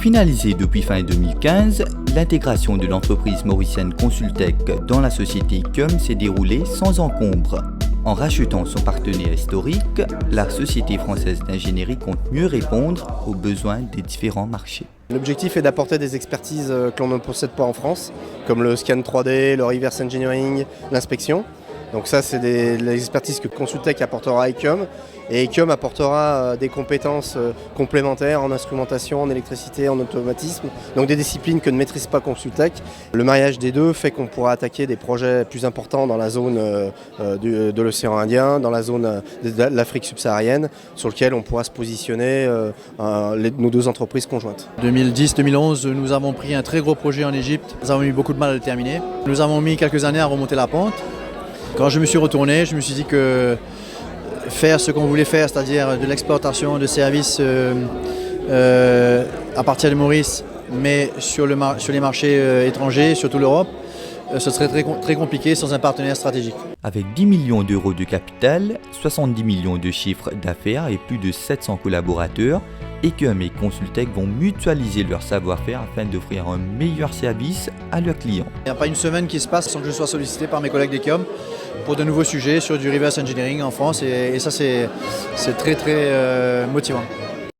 Finalisée depuis fin 2015, l'intégration de l'entreprise mauricienne Consultec dans la société Ecom s'est déroulée sans encombre. En rachetant son partenaire historique, la société française d'ingénierie compte mieux répondre aux besoins des différents marchés. L'objectif est d'apporter des expertises que l'on ne possède pas en France, comme le scan 3D, le reverse engineering, l'inspection. Donc ça, c'est des expertises que Consultec apportera à Ecom. Et Ecom apportera des compétences complémentaires en instrumentation, en électricité, en automatisme. Donc des disciplines que ne maîtrise pas Consultec. Le mariage des deux fait qu'on pourra attaquer des projets plus importants dans la zone de l'océan Indien, dans la zone de l'Afrique subsaharienne, sur lequel on pourra se positionner nos deux entreprises conjointes. 2010-2011, nous avons pris un très gros projet en Égypte. Nous avons eu beaucoup de mal à le terminer. Nous avons mis quelques années à remonter la pente. Quand je me suis retourné, je me suis dit que faire ce qu'on voulait faire, c'est-à-dire de l'exportation de services à partir de Maurice, mais sur les marchés étrangers, surtout l'Europe, ce serait très compliqué sans un partenaire stratégique. Avec 10 millions d'euros de capital, 70 millions de chiffres d'affaires et plus de 700 collaborateurs, Ecom et Consultec vont mutualiser leur savoir-faire afin d'offrir un meilleur service à leurs clients. Il n'y a pas une semaine qui se passe sans que je sois sollicité par mes collègues d'Ecom pour de nouveaux sujets sur du reverse engineering en France et ça c'est très motivant.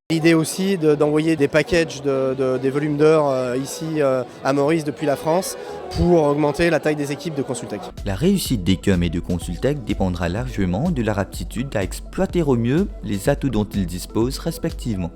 L'idée aussi d'envoyer des packages des volumes d'heures ici à Maurice depuis la France pour augmenter la taille des équipes de Consultec. La réussite d'Ecom et de Consultec dépendra largement de leur aptitude à exploiter au mieux les atouts dont ils disposent respectivement.